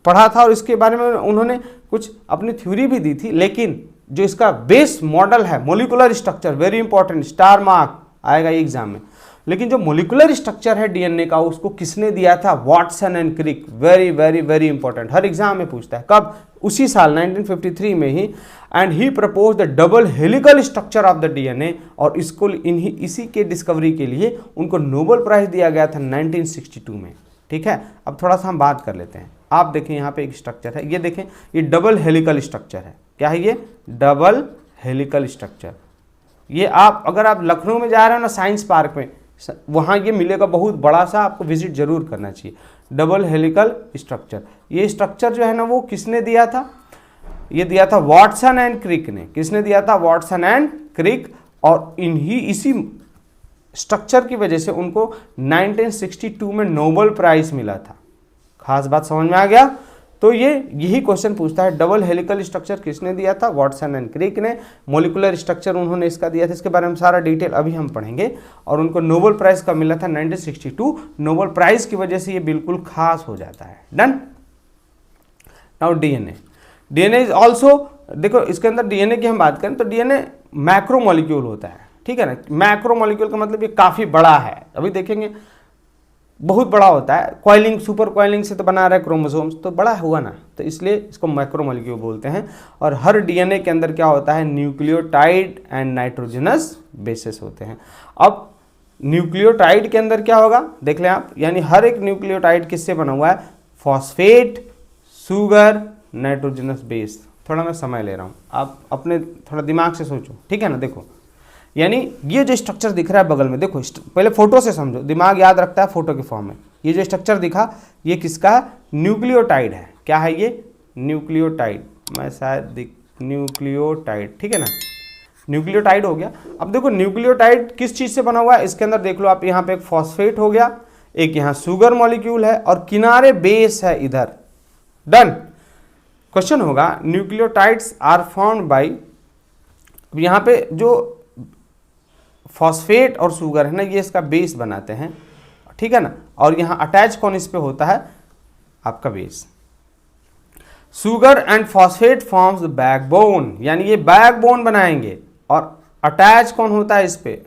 पढ़ा था और इसके बारे में उन्होंने कुछ अपनी थ्योरी भी दी थी, लेकिन जो इसका बेस मॉडल है molecular structure, very important, star mark आएगा ये एग्जाम में, लेकिन जो मॉलिक्यूलर स्ट्रक्चर है डीएनए का उसको किसने दिया था? Watson and Crick. Very very very important, हर एग्जाम में पूछता है। कब? उसी साल 1953 में ही। And he propose the double helical structure of the DNA, और इसको इसी के डिस्कवरी के लिए उनको नोबेल प्राइज दिया गया था 1962 में। ठीक है, अब थोड़ा सा हम बात कर लेते हैं। आप देखें यहाँ पे एक स्ट्रक्चर है, ये देखें, ये डबल हेलिकल स्ट्रक्चर है। क्या है ये? Double helical structure. ये आप अगर आप लखनऊ में जा रहे हो ना साइंस पार्क में, वहाँ ये मिलेगा, बहुत बड़ा सा, आपको विजिट जरूर करना चाहिए। डबल हेलिकल स्ट्रक्चर, ये स्ट्रक्चर जो है ना वो किसने दिया था? ये दिया था वाटसन एंड क्रिक ने। किसने दिया था? Watson and Crick. और इसी स्ट्रक्चर की वजह से उनको 1962 में नोबेल प्राइज मिला था। खास बात समझ में आ गया? तो यही क्वेश्चन पूछता है, डबल हेलिकल स्ट्रक्चर किसने दिया था? वाटसन एंड क्रिक ने। मॉलिक्यूलर स्ट्रक्चर उन्होंने इसका दिया था, इसके बारे में सारा डिटेल अभी हम पढ़ेंगे। और उनको नोबेल प्राइज कब मिला था? 1962। नोबेल प्राइज की वजह से ये बिल्कुल खास हो जाता है। Done. Now DNA. DNA is also, देखो इसके अंदर डीएनए की हम बात करें तो डीएनए मैक्रो मॉलिक्यूल होता है। ठीक है ना, मैक्रो मॉलिक्यूल का मतलब ये काफी बड़ा है, अभी देखेंगे, बहुत बड़ा होता है। कॉइलिंग, सुपर कॉइलिंग से तो बना रहा है क्रोमोसोम्स, तो बड़ा हुआ ना, तो इसलिए इसको मैक्रोमोलिक्यूल बोलते हैं। और हर डीएनए के अंदर क्या होता है? न्यूक्लियोटाइड एंड नाइट्रोजनस बेसेस होते हैं। अब न्यूक्लियोटाइड के अंदर क्या होगा देख लें आप, यानी हर एक न्यूक्लियोटाइड किससे बना हुआ है? Phosphate, sugar, nitrogenous base. थोड़ा मैं समय ले रहा हूँ, आप अपने थोड़ा दिमाग से सोचो, ठीक है ना। देखो, यानी ये जो स्ट्रक्चर दिख रहा है बगल में, देखो पहले फोटो से समझो, दिमाग याद रखता है फोटो के फॉर्म में। ये जो स्ट्रक्चर दिखा, ये किसका है? न्यूक्लियोटाइड है। क्या है ये? न्यूक्लियोटाइड। मैं शायद न्यूक्लियोटाइड, ठीक है ना, न्यूक्लियोटाइड हो गया। अब देखो न्यूक्लियोटाइड किस चीज़ से बना हुआ है? इसके अंदर देख लो आप, यहाँ पे एक फॉस्फेट हो गया, एक यहाँ शुगर मॉलिक्यूल है और किनारे बेस है इधर। डन। क्वेश्चन होगा, न्यूक्लियोटाइड्स आर फॉर्म्ड बाय, यहाँ पे जो फॉस्फेट और शुगर है ना, ये इसका बेस बनाते हैं, ठीक है ना। और यहाँ अटैच कौन इस पे होता है? आपका base. Sugar and phosphate forms the backbone, यानी ये बैकबोन बनाएंगे। और अटैच कौन होता है इस पे?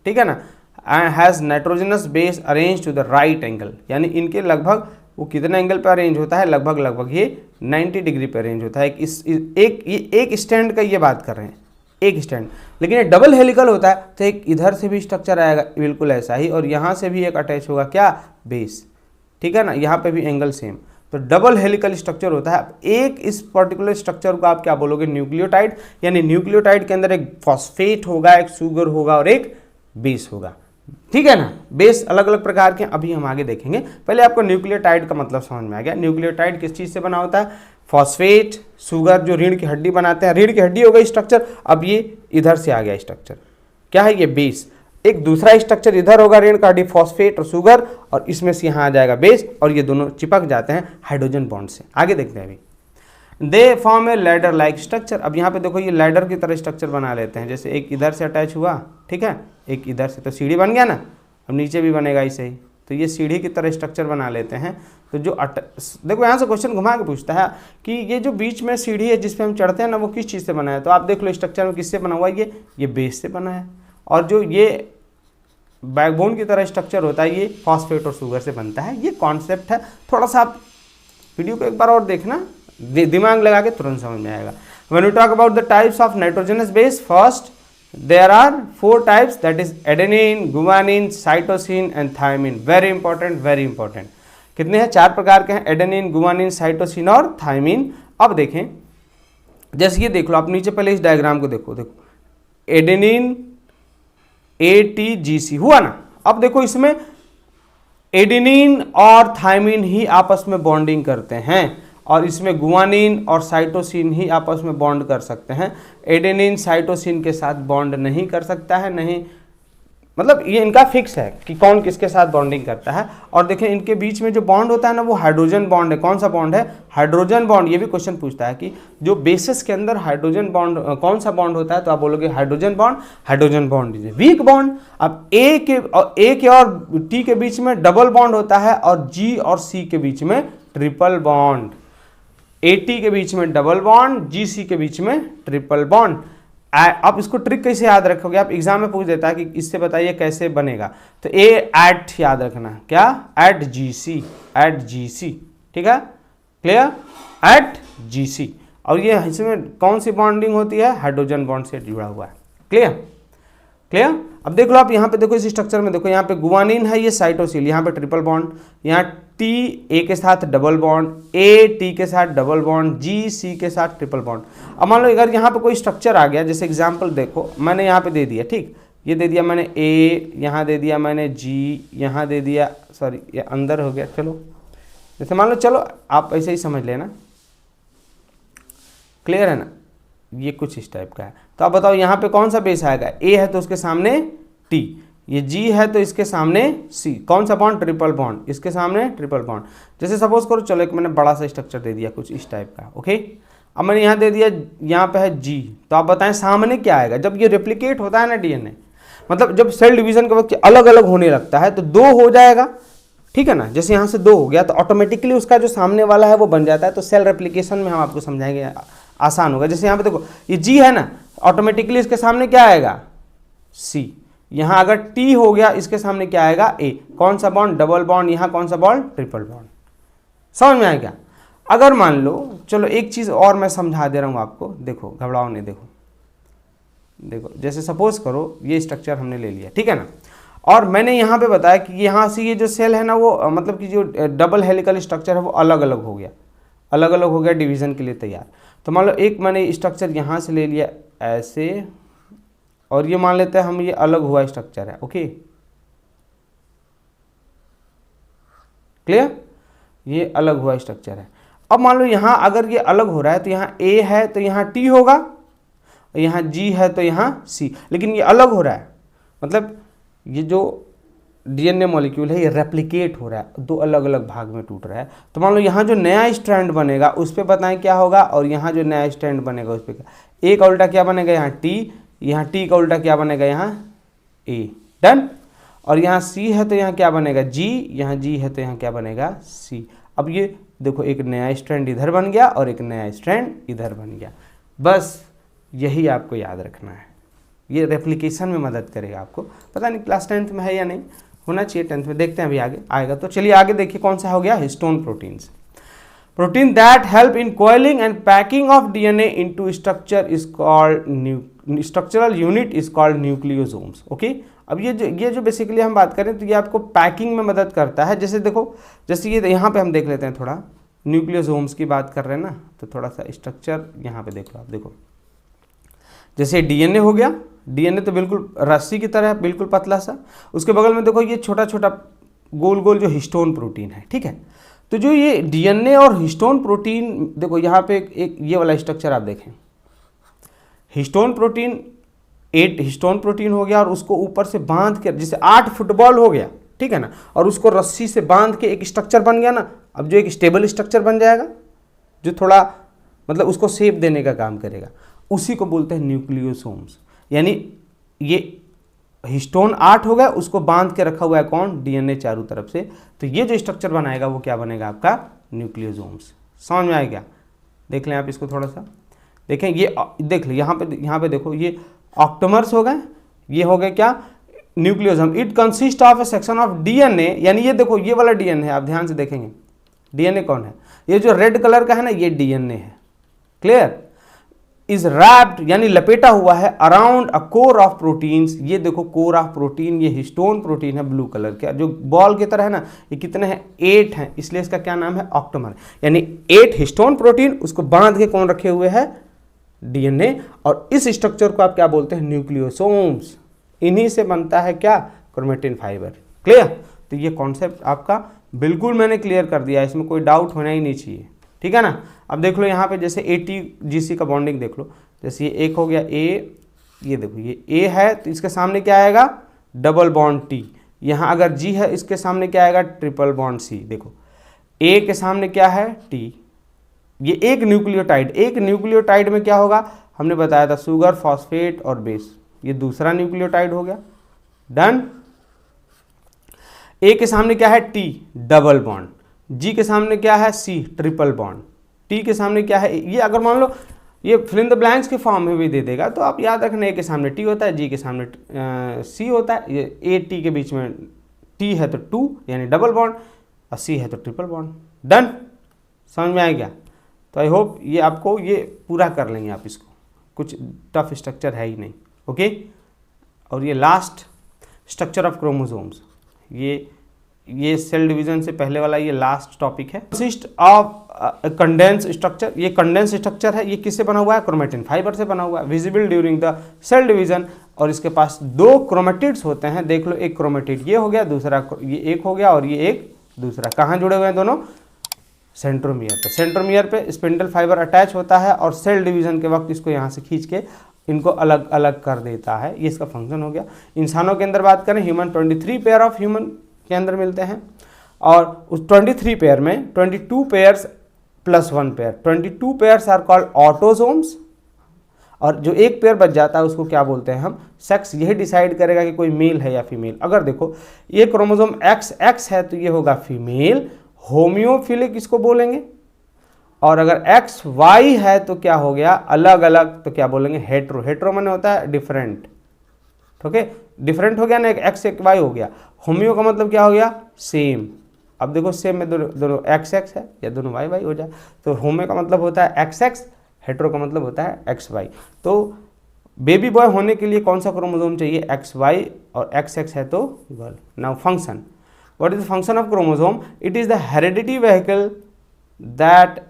ठीक है ना, and has nitrogenous base arrange to the right angle, यानी इनके लगभग वो कितने एंगल पे अरेंज होता है? लगभग ये 90 डिग्री पे अरेंज होता है। एक स्टैंड का ये बात कर रहे हैं, एक स्टैंड। लेकिन ये डबल हेलिकल होता है तो एक इधर से भी स्ट्रक्चर आएगा बिल्कुल ऐसा ही, और यहाँ से भी एक अटैच होगा, क्या? बेस। ठीक है ना, यहाँ पे भी एंगल सेम। तो डबल हेलिकल स्ट्रक्चर होता है। एक इस पर्टिकुलर स्ट्रक्चर को आप क्या बोलोगे? न्यूक्लियोटाइड। यानी न्यूक्लियोटाइड के अंदर एक फॉस्फेट होगा, एक शुगर होगा और एक बेस होगा। ठीक है ना, बेस अलग अलग प्रकार के, अभी हम आगे देखेंगे। पहले आपको न्यूक्लियोटाइड का मतलब समझ में आ गया। न्यूक्लियोटाइड किस चीज़ से बना होता है? फॉस्फेट, शुगर, जो रीढ़ की हड्डी बनाते हैं, रीढ़ की हड्डी हो गई स्ट्रक्चर। अब ये इधर से आ गया स्ट्रक्चर, क्या है ये? बेस। एक दूसरा स्ट्रक्चर इधर होगा, रीढ़ का हड्डी, फॉस्फेट और शुगर, और इसमें से यहाँ आ जाएगा बेस, और ये दोनों चिपक जाते हैं हाइड्रोजन बॉन्ड से। आगे देखते हैं अभी। They form A ladder like structure. अब यहाँ पे देखो, ये लैडर की तरह स्ट्रक्चर बना लेते हैं, जैसे एक इधर से अटैच हुआ, ठीक है, एक इधर से, तो सीढ़ी बन गया ना। अब नीचे भी बनेगा ऐसे ही, तो ये सीढ़ी की तरह स्ट्रक्चर बना लेते हैं। तो जो देखो यहाँ से क्वेश्चन घुमा के पूछता है कि ये जो बीच में सीढ़ी है जिस पे हम चढ़ते हैं ना, वो किस चीज़ से बना है? तो आप देख लो स्ट्रक्चर में किससे बना हुआ है? ये बेस से बना है। और जो ये बैकबोन की तरह स्ट्रक्चर होता है, ये फॉस्फेट और शुगर से बनता है। ये कॉन्सेप्ट है, थोड़ा सा आप वीडियो को एक बार और देखना, दिमाग लगा के तुरंत समझ में आएगा। When we talk about the types of nitrogenous base, first there are 4 types, that is adenine, guanine, cytosine and thymine. very important, very important. कितने हैं? 4 प्रकार के हैं, एडेनिन, गुआनिन, साइटोसिन और थायमिन। अब देखें, जैसे ये देख लो आप नीचे, पहले इस डायग्राम को देखो, एडेनिन ATGC हुआ ना। अब देखो इसमें एडेनिन और थायमिन ही आपस में बॉन्डिंग करते हैं, और इसमें गुआनिन और साइटोसिन ही आपस में बॉन्ड कर सकते हैं। एडेनिन साइटोसिन के साथ बॉन्ड नहीं कर सकता है, नहीं मतलब ये इनका फिक्स है कि कौन किसके साथ बॉन्डिंग करता है। और देखें इनके बीच में जो बॉन्ड होता है ना वो हाइड्रोजन बॉन्ड है। कौन सा बॉन्ड है? Hydrogen bond. ये भी क्वेश्चन पूछता है कि जो बेसिस के अंदर हाइड्रोजन बॉन्ड कौन सा बॉन्ड होता है, तो आप बोलोगे hydrogen bond. Hydrogen bond is weak bond. अब ए के और टी के बीच में डबल बॉन्ड होता है और जी और सी के बीच में ट्रिपल बॉन्ड। AT के बीच में डबल बॉन्ड, GC के बीच में ट्रिपल बॉन्ड। आप इसको ट्रिक कैसे याद रखोगे? आप एग्जाम में पूछ देता है कि इससे बताइए कैसे बनेगा, तो A एट याद रखना। क्या? एट GC, ठीक है, क्लियर, एट GC। और ये इसमें कौन सी बॉन्डिंग होती है? हाइड्रोजन बॉन्ड से जुड़ा हुआ है। क्लियर। अब देख लो, आप यहाँ पे देखो इस स्ट्रक्चर में देखो, यहाँ पे गुआनिन है, ये साइटोसिल, यहाँ पे ट्रिपल बॉन्ड, यहाँ T A के साथ डबल बॉन्ड, A T के साथ डबल बॉन्ड, G C के साथ ट्रिपल बॉन्ड। अब मान लो अगर यहाँ पे कोई स्ट्रक्चर आ गया, जैसे एग्जांपल देखो मैंने यहाँ पे दे दिया, ठीक, ये दे दिया मैंने A, यहाँ दे दिया मैंने G, यहाँ दे दिया, सॉरी ये अंदर हो गया, चलो जैसे मान लो, चलो आप ऐसे ही समझ लेना, क्लियर है ना, ये कुछ इस टाइप का है। तो आप बताओ यहाँ पे कौन सा बेस आएगा? A है तो उसके सामने T, ये G है तो इसके सामने C, कौन सा बॉन्ड? ट्रिपल बॉन्ड, इसके सामने ट्रिपल बॉन्ड। जैसे सपोज करो, चलो एक मैंने बड़ा सा स्ट्रक्चर दे दिया कुछ इस टाइप का, ओके। अब मैंने यहाँ दे दिया, यहाँ पे है G, तो आप बताएं सामने क्या आएगा? जब ये रेप्लिकेट होता है ना DNA, मतलब जब सेल डिवीजन के वक्त अलग अलग होने लगता है तो 2 हो जाएगा, ठीक है ना। जैसे यहाँ से 2 हो गया तो ऑटोमेटिकली उसका जो सामने वाला है वो बन जाता है। तो सेल रेप्लिकेशन में हम आपको समझाएंगे, आसान होगा। जैसे यहाँ पे देखो ये G है ना, ऑटोमेटिकली इसके सामने क्या आएगा? C। यहाँ अगर T हो गया, इसके सामने क्या आएगा? A। कौन सा बॉन्ड? Double bond. यहाँ कौन सा बॉन्ड? Triple bond. समझ में आएगा? अगर मान लो, चलो एक चीज़ और मैं समझा दे रहा हूँ आपको, देखो घबराओ नहीं, देखो जैसे सपोज करो ये स्ट्रक्चर हमने ले लिया, ठीक है ना, और मैंने यहाँ पे बताया कि यहाँ से ये जो सेल है ना वो मतलब कि जो डबल हेलिकल स्ट्रक्चर है वो अलग अलग हो गया, डिवीज़न के लिए तैयार। तो मान लो एक मैंने स्ट्रक्चर यहाँ से ले लिया ऐसे, और ये मान लेते हैं हम ये अलग हुआ स्ट्रक्चर है, ओके, क्लियर, ये अलग हुआ स्ट्रक्चर है। अब मान लो यहाँ अगर ये अलग हो रहा है तो यहाँ A है तो यहाँ T होगा, और यहाँ G है तो यहाँ C, लेकिन ये अलग हो रहा है, मतलब ये जो DNA मॉलिक्यूल है ये रेप्लिकेट हो रहा है, 2 अलग अलग भाग में टूट रहा है। तो मान लो यहाँ जो नया स्ट्रैंड बनेगा उस पर बताएं क्या होगा, और यहाँ जो नया स्ट्रैंड बनेगा उस पर क्या, A का उल्टा क्या बनेगा? यहाँ T, यहाँ T का उल्टा क्या बनेगा? यहाँ A, डन। और यहाँ C है तो यहाँ क्या बनेगा? G, यहाँ G है तो यहाँ क्या बनेगा? C। अब ये देखो एक नया स्ट्रैंड इधर बन गया और एक नया स्ट्रैंड इधर बन गया, बस यही आपको याद रखना है। ये रेप्लिकेशन में मदद करेगा आपको। पता नहीं क्लास 10th में है या नहीं, होना चाहिए 10th में, देखते हैं अभी आगे आएगा। तो चलिए आगे देखिए कौन सा हो गया? Histone proteins. Protein that help in coiling and packing of DNA into structure is called, structural unit is called nucleosomes, okay. अब ये जो बेसिकली हम बात करें तो ये आपको पैकिंग में मदद करता है। जैसे देखो, जैसे ये यहाँ पे हम देख लेते हैं, थोड़ा न्यूक्लियोसोम्स की बात कर रहे हैं ना, तो थोड़ा सा स्ट्रक्चर यहाँ पे देख लो आप, देखो जैसे DNA हो गया, DNA तो बिल्कुल रस्सी की तरह बिल्कुल पतला सा, उसके बगल में देखो ये छोटा छोटा गोल गोल जो हिस्टोन प्रोटीन है, ठीक है। तो जो ये DNA और हिस्टोन प्रोटीन, देखो यहाँ पे एक ये वाला स्ट्रक्चर आप देखें, हिस्टोन प्रोटीन 8 हिस्टोन प्रोटीन हो गया, और उसको ऊपर से बांध के, जैसे 8 फुटबॉल हो गया, ठीक है ना, और उसको रस्सी से बांध के एक स्ट्रक्चर बन गया ना। अब जो एक स्टेबल स्ट्रक्चर बन जाएगा, जो थोड़ा मतलब उसको शेप देने का काम करेगा, उसी को बोलते हैं न्यूक्लियोसोम्स। यानी ये हिस्टोन 8 हो गया, उसको बांध के रखा हुआ है कौन? DNA चारों तरफ से। तो ये जो स्ट्रक्चर बनाएगा वो क्या बनेगा? आपका न्यूक्लियोसोम्स। समझ में आएगा? देख लें आप इसको थोड़ा सा, देखें ये देख लें, यहाँ पे देखो ये ऑक्टोमर्स हो गए, ये हो गए क्या? Nucleosome. It consist of A section of DNA, यानी ये देखो ये वाला DNA है, आप ध्यान से देखेंगे DNA कौन है? ये जो रेड कलर का है ना, ये DNA है, क्लियर। इज रैप्ड यानी लपेटा हुआ है around a core of proteins. ये देखो कोर ऑफ प्रोटीन, ये हिस्टोन प्रोटीन है ब्लू कलर का, जो बॉल की तरह है ना। ये कितने हैं? 8 हैं, इसलिए इसका क्या नाम है? ऑक्टोमर। यानी 8 हिस्टोन प्रोटीन, उसको बांध के कौन रखे हुए है? DNA। और इस स्ट्रक्चर को आप क्या बोलते हैं? न्यूक्लियोसोम्स। इन्हीं से बनता है क्या? Chromatin fibre. क्लियर? तो ये कॉन्सेप्ट आपका बिल्कुल मैंने क्लियर कर दिया, इसमें कोई डाउट होना ही नहीं चाहिए, ठीक है ना। अब देख लो यहाँ पे जैसे ATGC का बॉन्डिंग देख लो, जैसे ये एक हो गया A, ये देखो ये A है तो इसके सामने क्या आएगा? Double bond T। यहाँ अगर G है इसके सामने क्या आएगा, ट्रिपल बॉन्ड C। देखो A के सामने क्या है, T। ये एक न्यूक्लियोटाइड में क्या होगा, हमने बताया था शुगर, फॉस्फेट और बेस। ये दूसरा न्यूक्लियोटाइड हो गया, डन। A के सामने क्या है, T, डबल बॉन्ड। G के सामने क्या है, C, ट्रिपल बॉन्ड। T के सामने क्या है, ये अगर मान लो ये फिल इन द ब्लैंक्स के फॉर्म में भी दे देगा तो आप याद रखना, A के सामने T होता है, G के सामने C होता है। ये A T के बीच में T है तो 2 यानी डबल बॉन्ड, और C है तो ट्रिपल बॉन्ड। डन, समझ में आ गया? तो आई होप ये आपको ये पूरा कर लेंगे आप इसको, कुछ टफ स्ट्रक्चर है ही नहीं। ओके, और ये लास्ट स्ट्रक्चर ऑफ क्रोमोसोम्स, ये सेल डिवीजन से पहले वाला ये लास्ट टॉपिक है। कंसिस्ट ऑफ कंडेंस स्ट्रक्चर, ये कंडेंस स्ट्रक्चर है, ये किससे बना हुआ है, क्रोमेटिन फाइबर से बना हुआ है, visible during the cell division. और इसके पास 2 क्रोमेटिड्स होते हैं, देख लो, एक क्रोमेटिड ये हो गया, दूसरा ये एक हो गया, और ये एक दूसरा। कहाँ जुड़े हुए हैं दोनों, सेंट्रोमियर पे। सेंट्रोमियर पे स्पिंडल फाइबर अटैच होता है और सेल डिवीजन के वक्त इसको यहाँ से खींच के इनको अलग अलग कर देता है, ये इसका फंक्शन हो गया। इंसानों के अंदर बात करें, ह्यूमन 23 पेयर ऑफ ह्यूमन के अंदर मिलते हैं, और उस 23 पेयर में 22 pairs plus 1 pair, 22 pairs are called autosomes. और जो एक पेयर बच जाता है उसको क्या बोलते हैं हम, सेक्स। यही डिसाइड करेगा कि कोई मेल है या फीमेल। अगर देखो ये क्रोमोसोम XX है तो ये होगा फीमेल, होम्योफिलिक इसको बोलेंगे। और अगर XY है तो क्या हो गया, अलग अलग, तो क्या बोलेंगे, हेट्रो। हेट्रो माने होता है डिफरेंट, ओके, डिफरेंट हो गया ना, एक X एक Y हो गया। होम्यो का मतलब क्या हो गया, सेम। अब देखो सेम में दोनों XX है या दोनों YY हो जाए, तो होम्यो का मतलब होता है XX, हेट्रो का मतलब होता है XY। तो बेबी बॉय होने के लिए कौन सा क्रोमोसोम चाहिए, XY, और XX है तो girl. Now function, what is the function of chromosome, it is the heredity vehicle that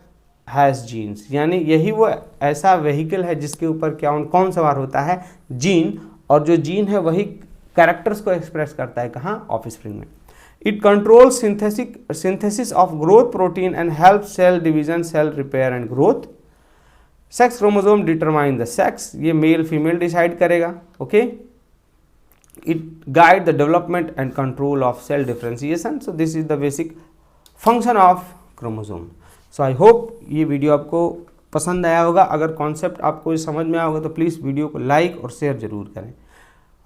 has genes. यानी यही वो ऐसा व्हीकल है जिसके ऊपर क्या कौन सवार होता है, जीन। और जो जीन है वही कैरेक्टर्स को एक्सप्रेस करता है, कहाँ, ऑफस्प्रिंग में। It controls synthesis of growth protein and help cell division, cell repair and growth. Sex chromosome determine the sex, ये मेल फीमेल डिसाइड करेगा, okay. It guide the development and control of cell differentiation. So this is the basic function of chromosome. So I hope ये video आपको पसंद आया होगा। अगर concept आपको समझ में आया होगा तो प्लीज़ वीडियो को लाइक और शेयर जरूर करें,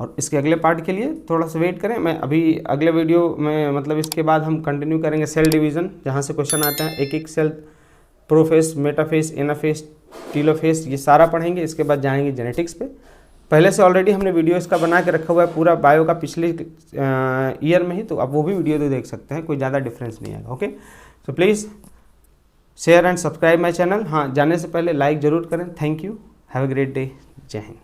और इसके अगले पार्ट के लिए थोड़ा सा वेट करें। मैं अभी अगले वीडियो में मतलब इसके बाद हम कंटिन्यू करेंगे सेल डिवीज़न, जहाँ से क्वेश्चन आते हैं, एक एक cell, profess, metaphase, anaphase, telophase, ये सारा पढ़ेंगे। इसके बाद जाएंगे जेनेटिक्स पे। पहले से ऑलरेडी हमने वीडियो इसका बना के रखा हुआ है पूरा बायो का, पिछले ईयर में ही, तो आप वो भी वीडियो तो देख सकते हैं, कोई ज़्यादा डिफरेंस नहीं आएगा, okay. So please share and subscribe my channel. हाँ, जाने से पहले लाइक ज़रूर करें। Thank you, have a great day, जय हिंद।